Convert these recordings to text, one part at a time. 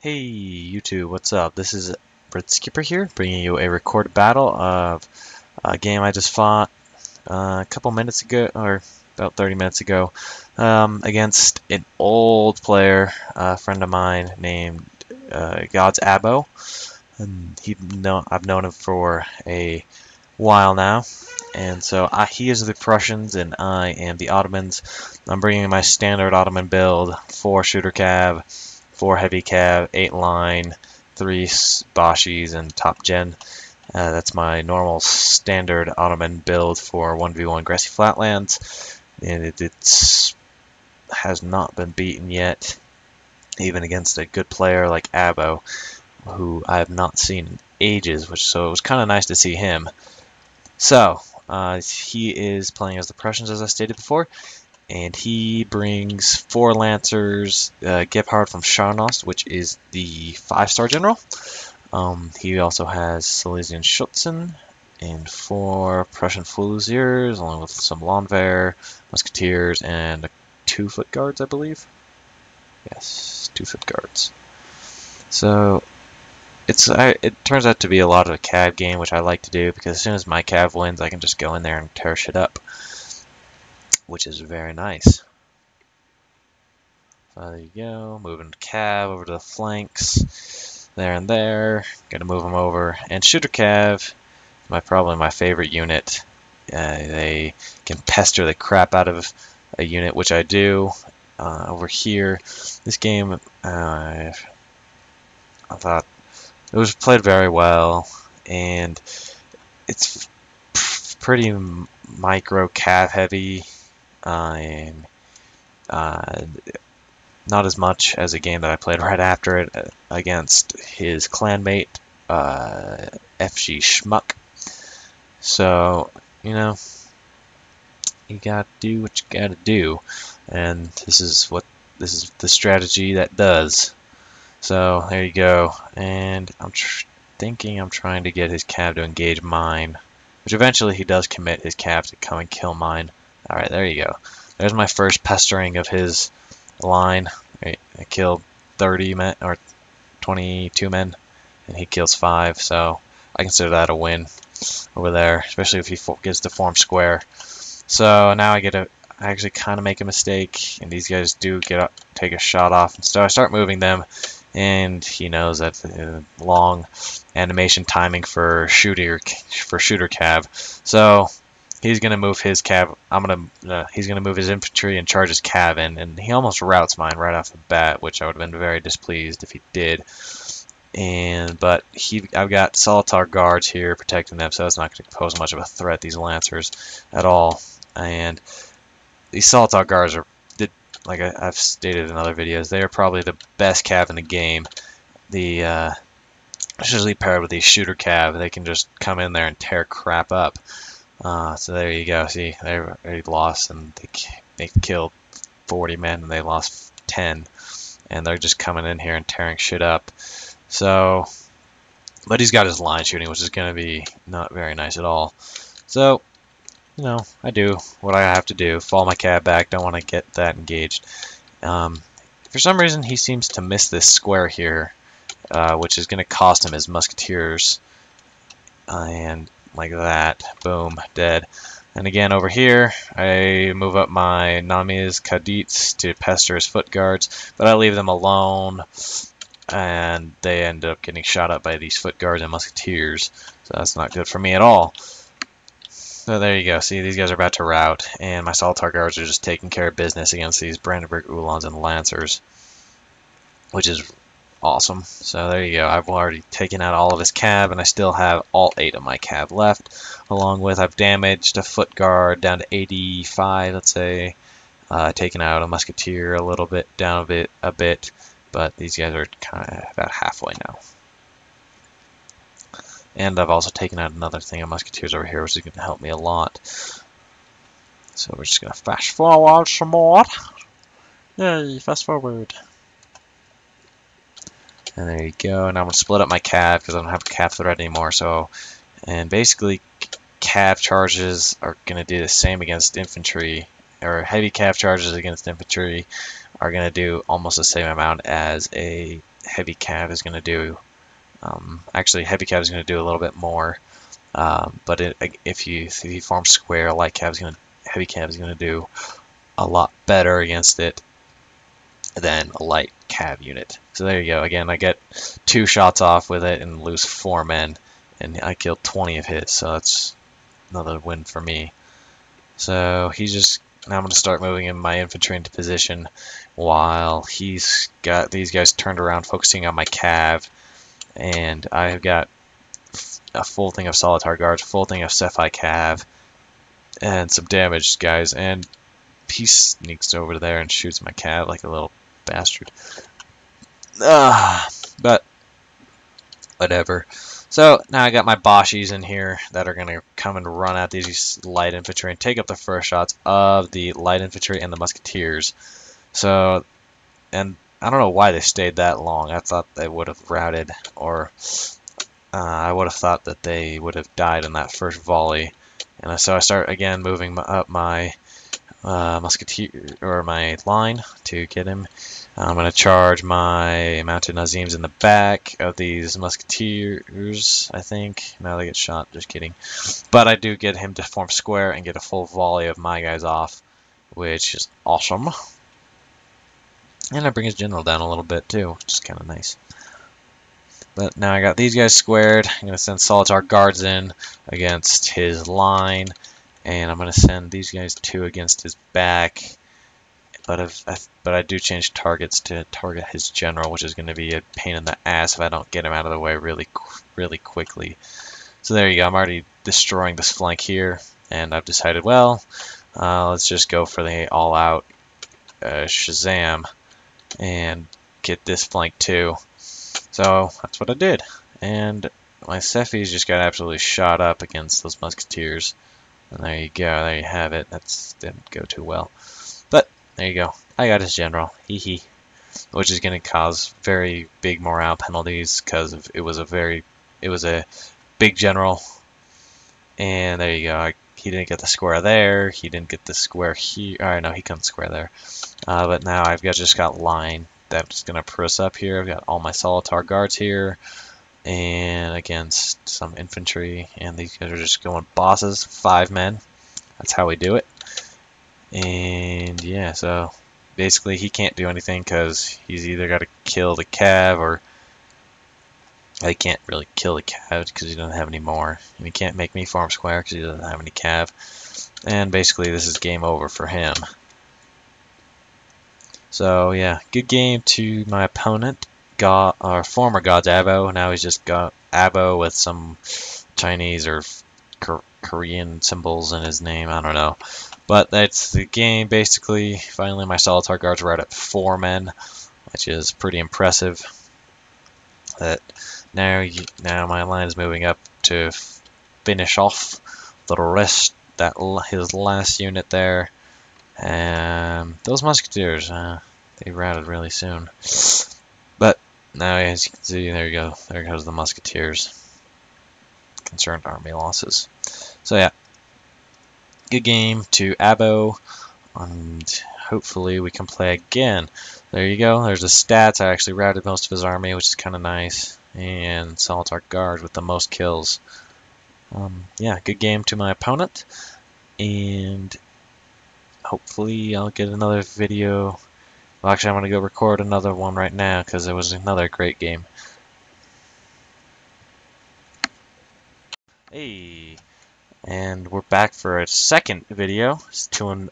Hey YouTube, what's up? This is Brit Skipper here, bringing you a recorded battle of a game I just fought a couple minutes ago, or about 30 minutes ago, against an old player, a friend of mine named God's Abo. And I've known him for a while now, and so he is the Prussians and I am the Ottomans. I'm bringing my standard Ottoman build: 4 shooter cav, 4 heavy cav, 8 line, 3 Boschis, and top gen. That's my normal standard Ottoman build for 1v1 grassy flatlands, and it has not been beaten yet, even against a good player like Abo, who I have not seen in ages, so it was kind of nice to see him. So, he is playing as the Prussians, as I stated before, and he brings 4 Lancers, Gebhard from Scharnost, which is the 5-star general. He also has Silesian Schutzen and 4 Prussian Fusiliers, along with some Landwehr, Musketeers, and 2 Foot Guards, I believe. Yes, 2 Foot Guards. So it turns out to be a lot of a cav game, which I like to do, because as soon as my cav wins, I can just go in there and tear shit up, which is very nice. So there you go, moving cav over to the flanks, there and there, gonna move them over, and shooter cav, probably my favorite unit. They can pester the crap out of a unit, which I do. Over here, this game, I thought it was played very well, and it's pretty micro cav heavy, and not as much as a game that I played right after it against his clanmate, FG Schmuck. So, you know, you gotta do what you gotta do, and this is the strategy that does. So there you go, and I'm thinking I'm trying to get his cav to engage mine, which eventually he does commit his cav to come and kill mine. Alright, there you go. There's my first pestering of his line. Right, I killed 30 men, or 22 men, and he kills 5, so I consider that a win over there, especially if he gets to form square. So now I actually kind of make a mistake, and these guys do take a shot off, and so I start moving them, and he knows that long animation timing for shooter cav. So he's gonna move his cav. He's gonna move his infantry and charge his cav in, and he almost routs mine right off the bat, which I would have been very displeased if he did. But I've got Solitar guards here protecting them, so it's not going to pose much of a threat, these Lancers, at all. And these Solitar guards are, like I've stated in other videos, they are probably the best cav in the game. Especially paired with these shooter cav, they can just come in there and tear crap up. So there you go. See, they lost, and they killed 40 men, and they lost 10, and they're just coming in here and tearing shit up. So, but he's got his line shooting, which is going to be not very nice at all. So, you know, I do what I have to do. Fall my cav back. Don't want to get that engaged. For some reason, he seems to miss this square here, which is going to cost him his musketeers. And like that, boom, dead. And again, over here, I move up my Nami's Kadits to pester his foot guards, but I leave them alone, and they end up getting shot up by these foot guards and musketeers, so that's not good for me at all. So there you go. See, these guys are about to rout, and my Solitar guards are just taking care of business against these Brandenburg Uhlans and Lancers, which is awesome. So there you go. I've already taken out all of his cav, and I still have all 8 of my cav left. Along with, I've damaged a foot guard down to 85, let's say. Taken out a musketeer a little bit, down a bit. But these guys are kind of about halfway now. And I've also taken out another thing of musketeers over here, which is going to help me a lot. So we're just going to fast forward some more. Yay, fast forward. And there you go. And I'm going to split up my cav because I don't have a cav threat anymore. And basically, cav charges are going to do the same against infantry, or heavy cav charges against infantry are going to do almost the same amount as a heavy cav is going to do. Actually, heavy cav is going to do a little bit more. But if you form square, heavy cav is going to do a lot better against it than a light cav unit. So there you go. Again, I get 2 shots off with it and lose 4 men, and I killed 20 of his. So that's another win for me. So now I'm going to start moving in my infantry into position while he's got these guys turned around focusing on my cav, and I've got a full thing of Solitar Guards, full thing of Cephi cav, and some damaged guys, and he sneaks over there and shoots my cav like a little bastard. But whatever. So now I got my Boschis in here that are going to come and run at these light infantry and take up the first shots of the light infantry and the musketeers. So, and I don't know why they stayed that long. I thought they would have routed, or I would have thought that they would have died in that first volley. And so I start again moving up my musketeer, or my line, to get him. I'm going to charge my mounted Nazims in the back of these musketeers, I think. Now they get shot, just kidding. But I do get him to form square and get a full volley of my guys off, which is awesome. And I bring his general down a little bit too, which is kind of nice. But now I got these guys squared. I'm going to send Solitar Guards in against his line, and I'm going to send these guys 2 against his back. But I do change targets to target his general, which is going to be a pain in the ass if I don't get him out of the way really quickly. So there you go. I'm already destroying this flank here, and I've decided, well, let's just go for the all-out Shazam and get this flank too. So that's what I did, and my Cephis just got absolutely shot up against those musketeers. And there you go. There you have it. That didn't go too well. But there you go. I got his general. Hee hee. Which is going to cause very big morale penalties because it was a big general. And there you go. He didn't get the square there. He didn't get the square here. Alright, no, he couldn't square there. But now I've just got line that's going to press up here. I've got all my Solitar Guards here. And against some infantry. And these guys are just going bosses. 5 men. That's how we do it. And yeah, so basically he can't do anything because he's either got to kill the cav, or he can't really kill the cav because he doesn't have any more, and he can't make me farm square because he doesn't have any cav, and basically this is game over for him. So yeah, good game to my opponent, former God's Abo. Now he's just got Abo with some Chinese or Korean symbols in his name, I don't know. But that's the game, basically. Finally, my Solitar Guards are out at 4 men, which is pretty impressive. That now my line is moving up to finish off the rest, his last unit there. And those musketeers, they routed really soon. But now, as you can see, there you go. There goes the musketeers. Concerned army losses. So yeah. Good game to Abo, and hopefully we can play again. There you go. There's the stats. I actually routed most of his army, which is kind of nice. And Solitar Guard with the most kills. Yeah, good game to my opponent. And hopefully I'll get another video. Well, actually, I'm going to go record another one right now because it was another great game. Hey. And we're back for a second video. It's two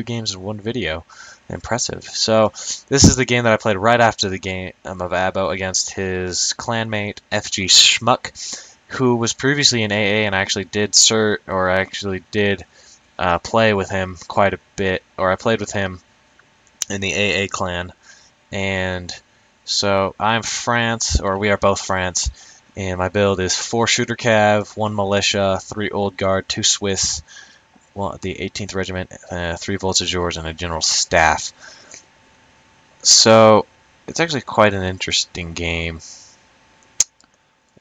games in one video. Impressive. So this is the game that I played right after the game of Abo against his clanmate FG Schmuck, who was previously in AA, and I actually did play with him quite a bit, or I played with him in the AA clan. And so I'm France, or we are both France. And my build is 4 shooter cav, 1 militia, 3 old guard, 2 Swiss, the 18th regiment, 3 voltigeurs, and a general staff. So it's actually quite an interesting game.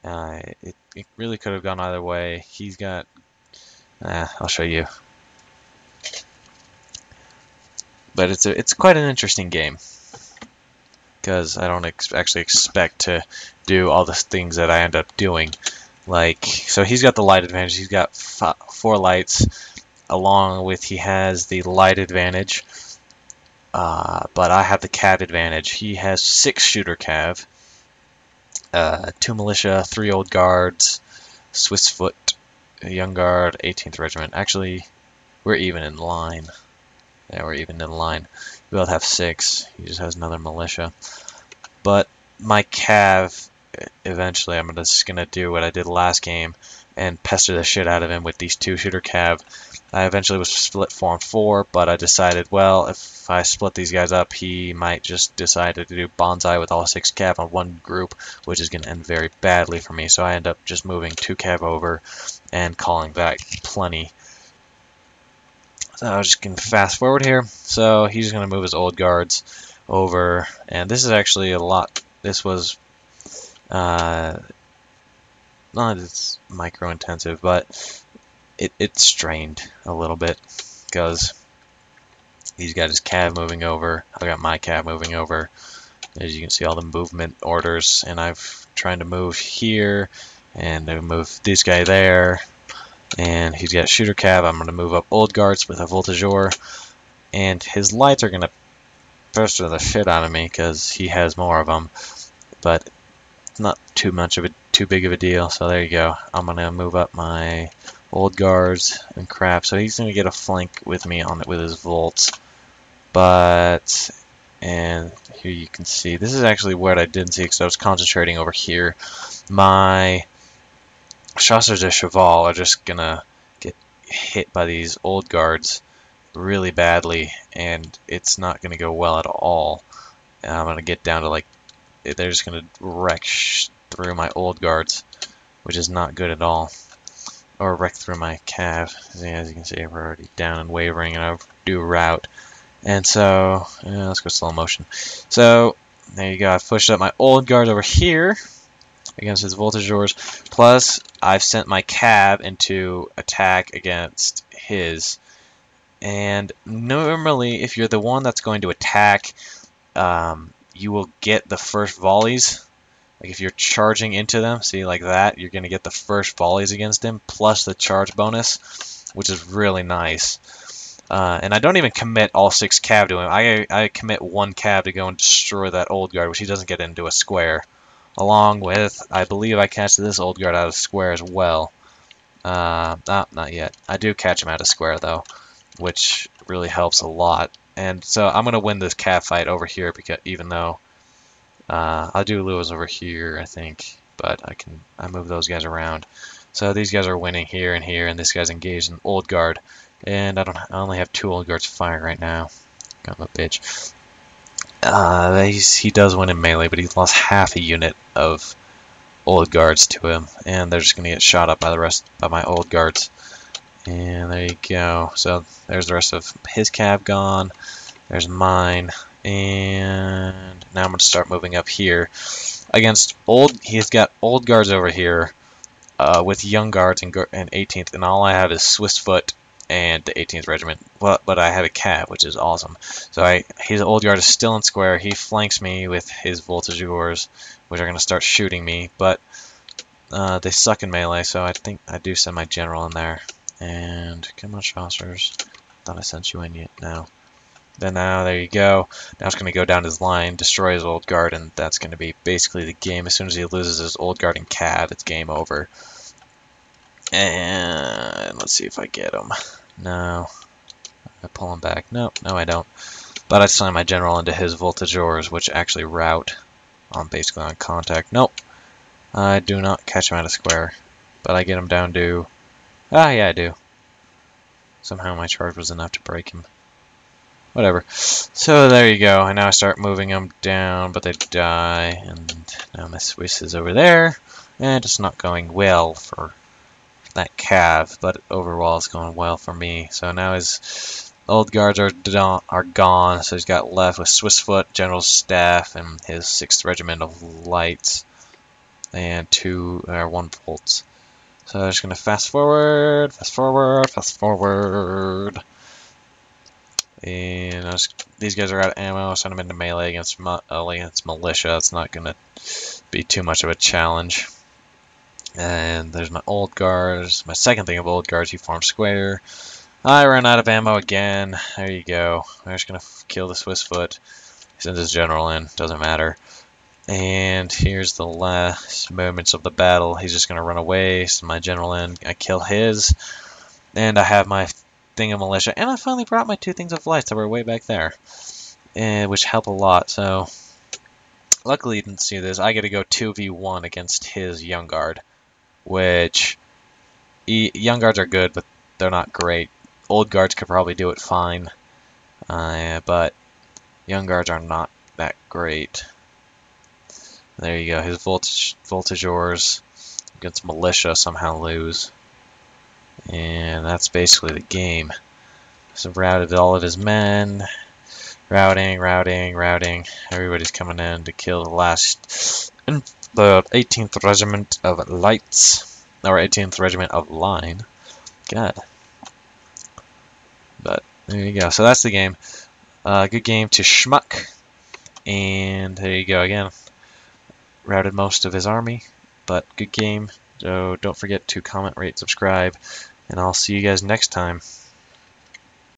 It really could have gone either way. He's got, I'll show you. But it's quite an interesting game. because I don't actually expect to do all the things that I end up doing. Like, so he's got the light advantage. He's got 4 lights, along with he has the light advantage. But I have the cav advantage. He has 6 shooter cav, 2 militia, 3 old guards, Swiss foot, a young guard, 18th regiment. Actually, we're even in line. Yeah, we're even in line. We both have 6. He just has another militia. But my cav, eventually, I'm just gonna do what I did last game and pester the shit out of him with these 2 shooter cav. I eventually was split 4 and 4, but I decided, well, if I split these guys up, he might just decide to do bonsai with all 6 cav on one group, which is gonna end very badly for me. So I end up just moving 2 cav over and calling that plenty. So I'm just going to fast forward here. So he's going to move his old guards over, and this is actually a lot. This was not as micro intensive, but it strained a little bit because he's got his cav moving over. I got my cav moving over. As you can see, all the movement orders, and I've trying to move here and I move this guy there. And he's got shooter cav. I'm going to move up old guards with a voltigeur, and his lights are going to pester the shit out of me because he has more of them. But it's not too big of a deal. So there you go. I'm going to move up my old guards and crap. So he's going to get a flank with me on it with his volts. And here you can see this is actually what I didn't see because I was concentrating over here. My Chasseurs de Cheval are just gonna get hit by these old guards really badly, and it's not gonna go well at all. And I'm gonna get down to like they're just gonna wreck through my old guards, which is not good at all, or wreck through my cav. As you can see, we're already down and wavering, and I do route. And so let's go slow motion. So there you go. I've pushed up my old guard over here against his voltigeurs, plus I've sent my cav into attack against his. And normally, if you're the one that's going to attack, you will get the first volleys. Like if you're charging into them, see like that, you're going to get the first volleys against him, plus the charge bonus, which is really nice. And I don't even commit all 6 cav to him. I commit 1 cav to go and destroy that old guard, which he doesn't get into a square. Along with, I believe I catch this old guard out of square as well. Not yet. I do catch him out of square though, which really helps a lot. And so I'm gonna win this cav fight over here because even though I'll do lose over here, I think, but I move those guys around. So these guys are winning here, and this guy's engaged in old guard, and I only have 2 old guards firing right now. Got my bitch. He does win in melee, but he's lost half a unit of old guards to him, and they're just gonna get shot up by my old guards. And there you go. So there's the rest of his cav gone. There's mine, and now I'm gonna start moving up here against old. He's got old guards over here with young guards and 18th, and all I have is Swiss foot and the 18th regiment, but I have a cav, which is awesome. So his old guard is still in square. He flanks me with his voltigeurs, which are going to start shooting me, but they suck in melee, so I think I do send my general in there. And come on, Chasseurs. Thought I sent you in yet. No. Then now, there you go. Now it's going to go down his line, destroy his old guard, and that's going to be basically the game. As soon as he loses his old guard and cav, it's game over. And let's see if I get him. No. I pull him back. Nope, no I don't. But I send my general into his voltigeurs, which actually route basically on contact. Nope. I do not catch him out of square. But I get him down to... Ah, yeah, I do. Somehow my charge was enough to break him. Whatever. So there you go. And now I start moving them down, but they die. And now my Swiss is over there. And it's not going well for that cav, but overall it's going well for me. So now his old guards are gone, so he's got left with Swiss foot, general staff, and his 6th regiment of lights, and 1 volts. So I'm just gonna fast forward. And these guys are out of ammo. Send them into melee against militia. It's not gonna be too much of a challenge. And there's my old guards. My second thing of old guards. He forms square. I run out of ammo again. There you go. I'm just gonna kill the Swiss foot. He sends his general in. Doesn't matter. And here's the last moments of the battle. He's just gonna run away. Send my general in. I kill his. And I have my thing of militia. And I finally brought my 2 things of light that were way back there, which help a lot. So luckily you didn't see this. I get to go 2v1 against his young guard, which young guards are good, but they're not great. Old guards could probably do it fine, but young guards are not that great. There you go. His voltigeurs against militia somehow lose. And that's basically the game. So routed all of his men. Routing. Everybody's coming in to kill the last... the 18th Regiment of Lights. Or 18th Regiment of Line. God. But there you go. So that's the game. Good game to Schmuck. And there you go again. Routed most of his army. But good game. So don't forget to comment, rate, subscribe. And I'll see you guys next time.